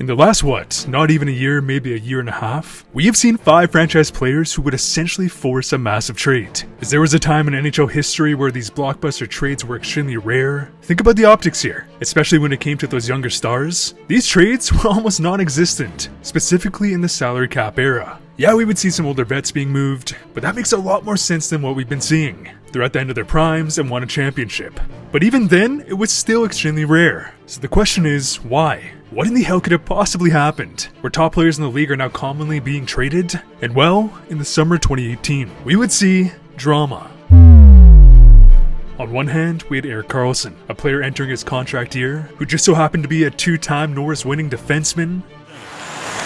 In the last, not even a year, maybe a year and a half, we have seen 5 franchise players who would essentially force a massive trade. As there was a time in NHL history where these blockbuster trades were extremely rare, think about the optics here, especially when it came to those younger stars. These trades were almost non-existent, specifically in the salary cap era. Yeah, we would see some older vets being moved, but that makes a lot more sense than what we've been seeing. They're at the end of their primes and won a championship. But even then, it was still extremely rare. So the question is, why? What in the hell could have possibly happened, where top players in the league are now commonly being traded? And well, in the summer 2018, we would see drama. On one hand, we had Erik Karlsson, a player entering his contract year, who just so happened to be a 2-time Norris winning defenseman.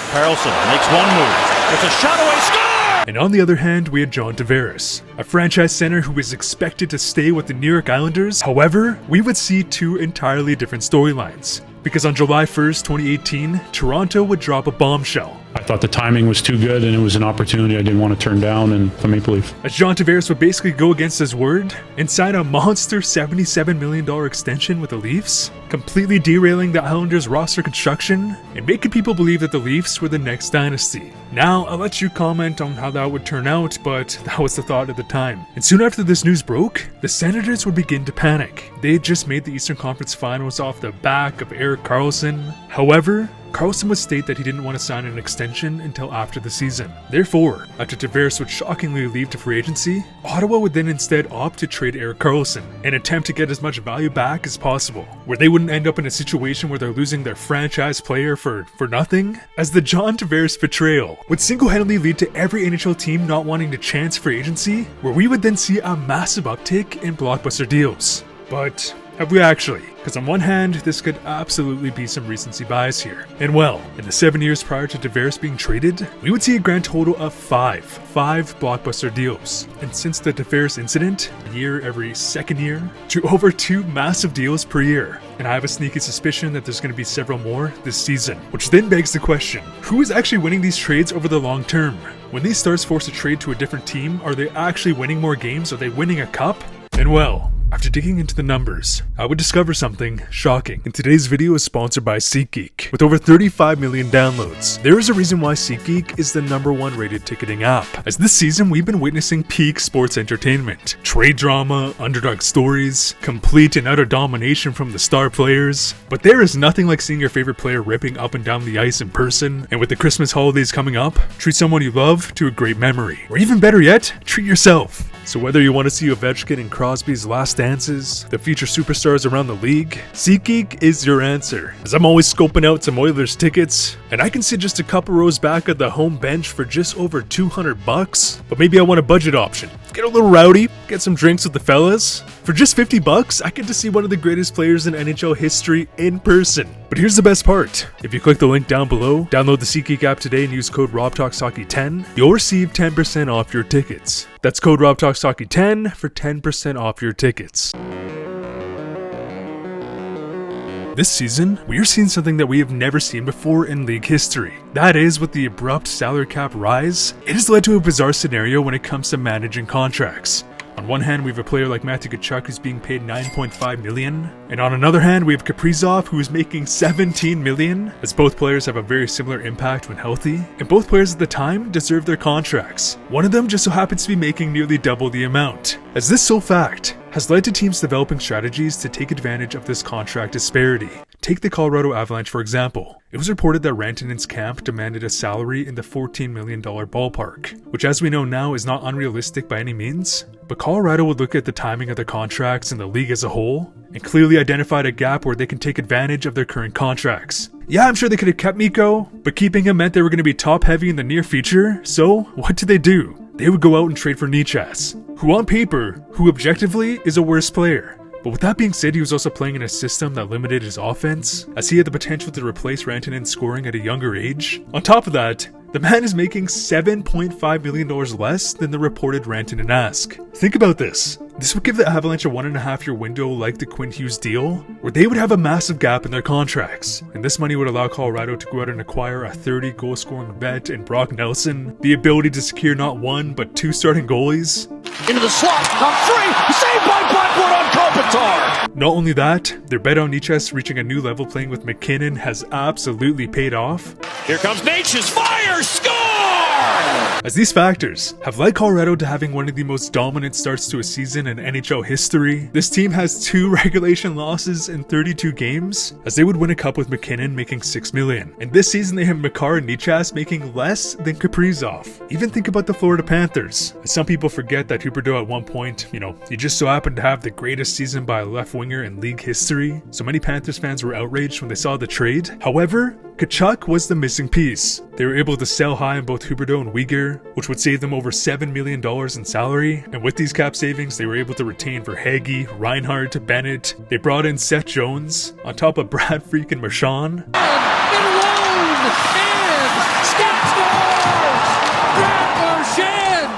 Karlsson makes one move. It's a shot away, score! And on the other hand, we had John Tavares, a franchise center who was expected to stay with the New York Islanders. However, we would see 2 entirely different storylines. Because on July 1st, 2018, Toronto would drop a bombshell. I thought the timing was too good and it was an opportunity I didn't want to turn down in the Maple Leaf. As John Tavares would basically go against his word and sign a monster $77 million extension with the Leafs, completely derailing the Islanders' roster construction and making people believe that the Leafs were the next dynasty. Now, I'll let you comment on how that would turn out, but that was the thought at the time. And soon after this news broke, the Senators would begin to panic. They had just made the Eastern Conference Finals off the back of Erik Karlsson. However, Karlsson would state that he didn't want to sign an extension until after the season. Therefore, after Tavares would shockingly leave to free agency, Ottawa would then instead opt to trade Erik Karlsson and attempt to get as much value back as possible, where they wouldn't end up in a situation where they're losing their franchise player for nothing, as the John Tavares betrayal would single-handedly lead to every NHL team not wanting to chance free agency, where we would then see a massive uptick in blockbuster deals. But have we actually? Because on one hand, this could absolutely be some recency bias here. And well, in the 7 years prior to Tavares being traded, we would see a grand total of 5 blockbuster deals. And since the Tavares incident, a year every second year, to over 2 massive deals per year. And I have a sneaky suspicion that there's going to be several more this season. Which then begs the question, who is actually winning these trades over the long term? When these stars force a trade to a different team, are they actually winning more games? Are they winning a cup? And well, after digging into the numbers, I would discover something shocking. And today's video is sponsored by SeatGeek. With over 35 million downloads, there is a reason why SeatGeek is the #1 rated ticketing app. As this season, we've been witnessing peak sports entertainment. Trade drama, underdog stories, complete and utter domination from the star players. But there is nothing like seeing your favorite player ripping up and down the ice in person. And with the Christmas holidays coming up, treat someone you love to a great memory. Or even better yet, treat yourself. So whether you want to see Ovechkin and Crosby's last dances, the future superstars around the league, SeatGeek is your answer. As I'm always scoping out some Oilers tickets, and I can sit just a couple rows back at the home bench for just over $200, but maybe I want a budget option. Get a little rowdy, get some drinks with the fellas. For just $50, I get to see one of the greatest players in NHL history in person. But here's the best part. If you click the link down below, download the SeatGeek app today and use code RobTalksHockey10, you'll receive 10% off your tickets. That's code RobTalksHockey10 for 10% off your tickets. This season, we are seeing something that we have never seen before in league history. That is, with the abrupt salary cap rise, it has led to a bizarre scenario when it comes to managing contracts. On one hand, we have a player like Matthew Tkachuk who's being paid $9.5 million, and on another hand, we have Kaprizov who is making $17 million, as both players have a very similar impact when healthy, and both players at the time deserve their contracts. One of them just so happens to be making nearly double the amount, as this sole fact has led to teams developing strategies to take advantage of this contract disparity. Take the Colorado Avalanche for example. It was reported that Rantanen's camp demanded a salary in the $14 million ballpark, which as we know now is not unrealistic by any means, but Colorado would look at the timing of their contracts and the league as a whole, and clearly identified a gap where they can take advantage of their current contracts. Yeah, I'm sure they could have kept Mikko, but keeping him meant they were going to be top heavy in the near future, so what did they do? They would go out and trade for Nichas, who on paper, who objectively is a worse player. But with that being said, he was also playing in a system that limited his offense, as he had the potential to replace Rantanen's scoring at a younger age. On top of that, the man is making $7.5 million less than the reported Rantanen ask. Think about this. This would give the Avalanche a 1.5-year window like the Quinn Hughes deal, where they would have a massive gap in their contracts. And this money would allow Colorado to go out and acquire a 30-goal scoring vet in Brock Nelson, the ability to secure not 1 but 2 starting goalies. Into the slot, on 3, saved by Blackwood on goal! Kopitar. Not only that, their bet on Nichas reaching a new level playing with McKinnon has absolutely paid off. Here comes Natchez, fire, score! As these factors have led Colorado to having one of the most dominant starts to a season in NHL history, this team has 2 regulation losses in 32 games, as they would win a cup with McKinnon making $6 million. And this season they have Makar and Nichas making less than Kaprizov. Even think about the Florida Panthers. Some people forget that Huberdeau at one point, he just so happened to have the greatest season by a left winger in league history. So many Panthers fans were outraged when they saw the trade. However, Tkachuk was the missing piece. They were able to sell high on both Huberdeau and Uyghur, which would save them over $7 million in salary. And with these cap savings, they were able to retain Verhaeghe, Reinhardt, Bennett. They brought in Seth Jones, on top of Brad freaking Marchand. And alone, and Scott scores! Brad Marchand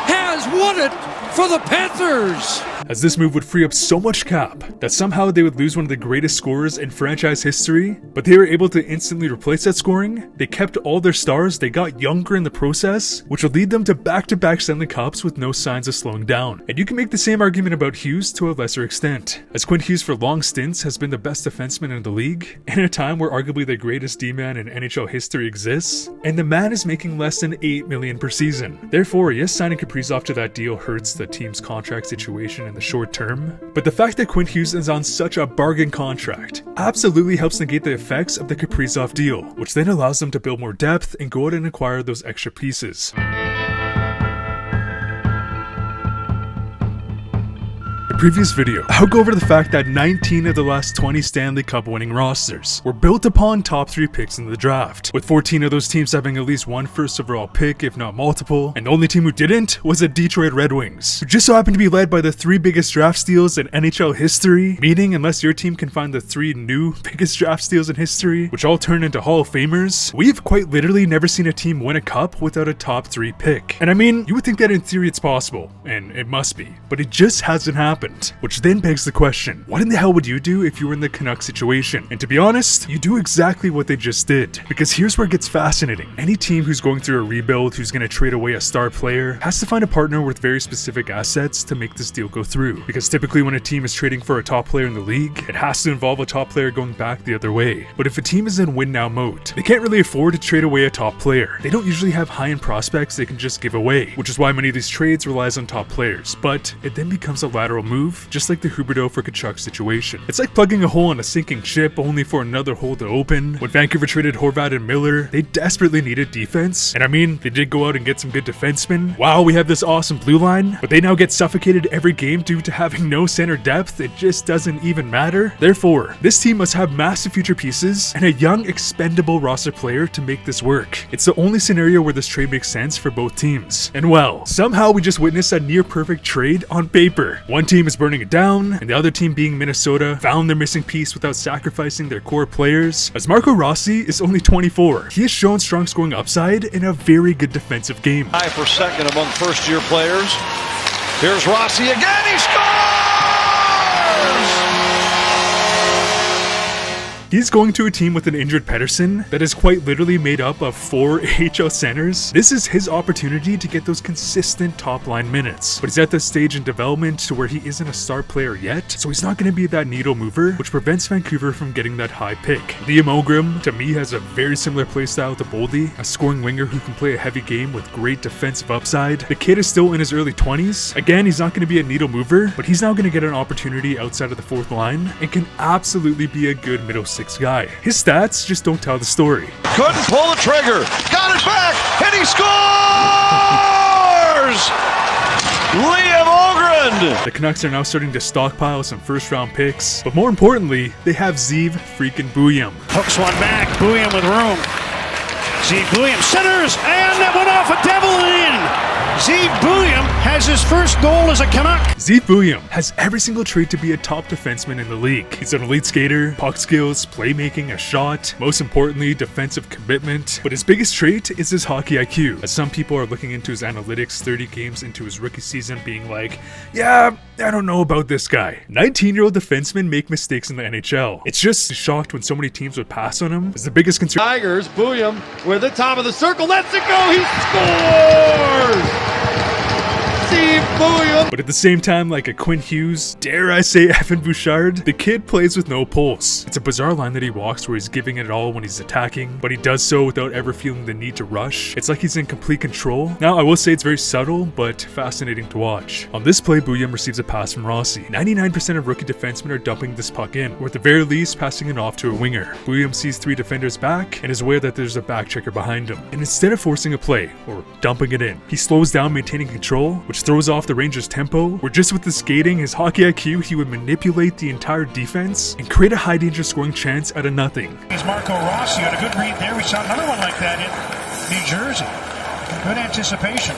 has won it for the Panthers! As this move would free up so much cap that somehow they would lose one of the greatest scorers in franchise history, but they were able to instantly replace that scoring. They kept all their stars, they got younger in the process, which would lead them to back-to-back Stanley Cups with no signs of slowing down. And you can make the same argument about Hughes to a lesser extent, as Quinn Hughes for long stints has been the best defenseman in the league, in a time where arguably the greatest D-man in NHL history exists, and the man is making less than $8 million per season. Therefore, yes, signing Kaprizov to that deal hurts the team's contract situation in the short term, but the fact that Quinn Hughes is on such a bargain contract absolutely helps negate the effects of the Kaprizov deal, which then allows them to build more depth and go out and acquire those extra pieces. In the previous video, I'll go over the fact that 19 of the last 20 Stanley Cup winning rosters were built upon top 3 picks in the draft, with 14 of those teams having at least one first overall pick, if not multiple, and the only team who didn't was the Detroit Red Wings, who just so happened to be led by the 3 biggest draft steals in NHL history, meaning unless your team can find the 3 new biggest draft steals in history, which all turn into Hall of Famers, we've quite literally never seen a team win a cup without a top 3 pick. And I mean, you would think that in theory it's possible, and it must be, but it just hasn't happened. Which then begs the question, what in the hell would you do if you were in the Canucks situation? And to be honest, you do exactly what they just did. Because here's where it gets fascinating. Any team who's going through a rebuild, who's going to trade away a star player, has to find a partner with very specific assets to make this deal go through. Because typically when a team is trading for a top player in the league, it has to involve a top player going back the other way. But if a team is in win now mode, they can't really afford to trade away a top player. They don't usually have high-end prospects they can just give away, which is why many of these trades relies on top players. But it then becomes a lateral move, just like the Huberdeau for Tkachuk situation. It's like plugging a hole on a sinking ship only for another hole to open. When Vancouver traded Horvat and Miller, they desperately needed defense. And I mean, they did go out and get some good defensemen. Wow, we have this awesome blue line, but they now get suffocated every game due to having no center depth. It just doesn't even matter. Therefore, this team must have massive future pieces and a young, expendable roster player to make this work. It's the only scenario where this trade makes sense for both teams. And well, somehow we just witnessed a near perfect trade on paper. One team is burning it down, and the other team, being Minnesota, found their missing piece without sacrificing their core players, as Marco Rossi is only 24. He has shown strong scoring upside in a very good defensive game. High for second among first-year players. Here's Rossi again, he scores! He's going to a team with an injured Pettersson that is quite literally made up of 4 AHL centers. This is his opportunity to get those consistent top-line minutes, but he's at the stage in development to where he isn't a star player yet, so he's not going to be that needle mover, which prevents Vancouver from getting that high pick. Liam Ogrim, to me, has a very similar playstyle to Boldy, a scoring winger who can play a heavy game with great defensive upside. The kid is still in his early 20s. Again, he's not going to be a needle mover, but he's now going to get an opportunity outside of the 4th line and can absolutely be a good middle 6 guy. His stats just don't tell the story. Couldn't pull the trigger. Got it back, and he scores! Liam Ogren! The Canucks are now starting to stockpile some first-round picks, but more importantly, they have Zeev freaking Buium. Hooks one back, Buium with room. Zeev Buium centers, and that went off a devil in. Zeev Buium has his first goal as a Canuck. Zeev Buium has every single trait to be a top defenseman in the league. He's an elite skater, puck skills, playmaking, a shot, most importantly, defensive commitment. But his biggest trait is his hockey IQ, as some people are looking into his analytics 30 games into his rookie season being like, yeah, I don't know about this guy. 19-year-old defensemen make mistakes in the NHL. It's just shocked when so many teams would pass on him. Is the biggest concern. Tigers, Buium with the top of the circle, lets it go, he scores! Zeev Buium. But at the same time, like a Quinn Hughes, dare I say Evan Bouchard, the kid plays with no pulse. It's a bizarre line that he walks where he's giving it all when he's attacking, but he does so without ever feeling the need to rush. It's like he's in complete control. Now, I will say it's very subtle, but fascinating to watch. On this play, Buium receives a pass from Rossi. 99% of rookie defensemen are dumping this puck in, or at the very least, passing it off to a winger. Buium sees 3 defenders back and is aware that there's a back checker behind him. And instead of forcing a play, or dumping it in, he slows down, maintaining control, which throws off the Rangers' tempo, where just with the skating, his hockey IQ, he would manipulate the entire defense and create a high danger scoring chance out of nothing. Here's Marco Rossi on a good read there. We saw another one like that in New Jersey. Good anticipation.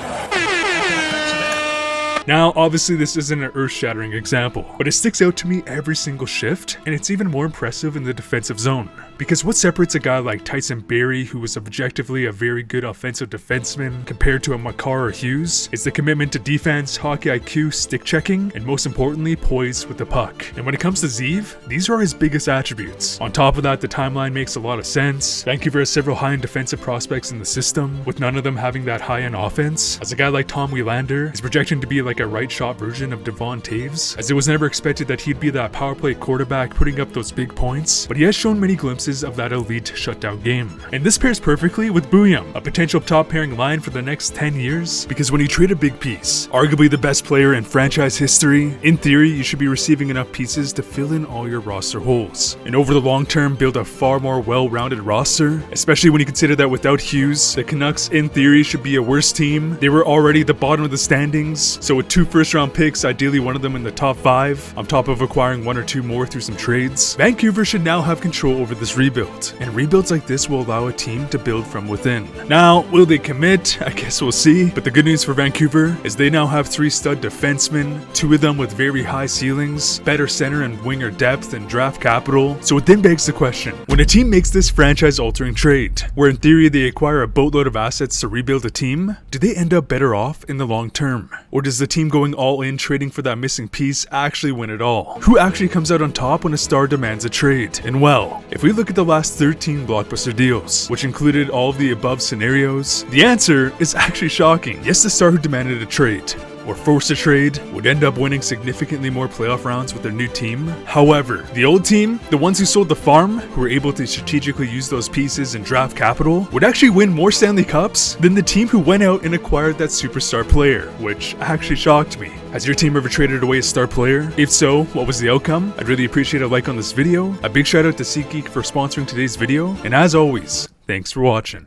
Now, obviously this isn't an earth-shattering example, but it sticks out to me every single shift, and it's even more impressive in the defensive zone. Because what separates a guy like Tyson Barrie, who was objectively a very good offensive defenseman, compared to a Makar or Hughes, is the commitment to defense, hockey IQ, stick checking, and most importantly, poise with the puck. And when it comes to Zeev, these are his biggest attributes. On top of that, the timeline makes a lot of sense. Vancouver has several high-end defensive prospects in the system, with none of them having that high-end offense. As a guy like Tom Wielander is projected to be like a right-shot version of Devon Taves, as it was never expected that he'd be that power play quarterback putting up those big points, but he has shown many glimpses of that elite shutdown game. And this pairs perfectly with Buium, a potential top pairing line for the next 10 years, because when you trade a big piece, arguably the best player in franchise history, in theory you should be receiving enough pieces to fill in all your roster holes. And over the long term, build a far more well-rounded roster, especially when you consider that without Hughes, the Canucks in theory should be a worse team. They were already the bottom of the standings, so with 2 first-round picks, ideally one of them in the top 5, on top of acquiring 1 or 2 more through some trades, Vancouver should now have control over this rebuild, and rebuilds like this will allow a team to build from within. Now, will they commit? I guess we'll see, but the good news for Vancouver is they now have 3 stud defensemen, 2 of them with very high ceilings, better center and winger depth and draft capital. So it then begs the question, when a team makes this franchise-altering trade, where in theory they acquire a boatload of assets to rebuild a team, do they end up better off in the long term? Or does the team going all in trading for that missing piece actually win it all? Who actually comes out on top when a star demands a trade? And well, if we look at the last 13 blockbuster deals, which included all of the above scenarios, the answer is actually shocking. Yes, the star who demanded a trade or forced a trade would end up winning significantly more playoff rounds with their new team. However, the old team, the ones who sold the farm, who were able to strategically use those pieces and draft capital, would actually win more Stanley Cups than the team who went out and acquired that superstar player, which actually shocked me. Has your team ever traded away a star player? If so, what was the outcome? I'd really appreciate a like on this video. A big shout out to SeatGeek for sponsoring today's video, and as always, thanks for watching.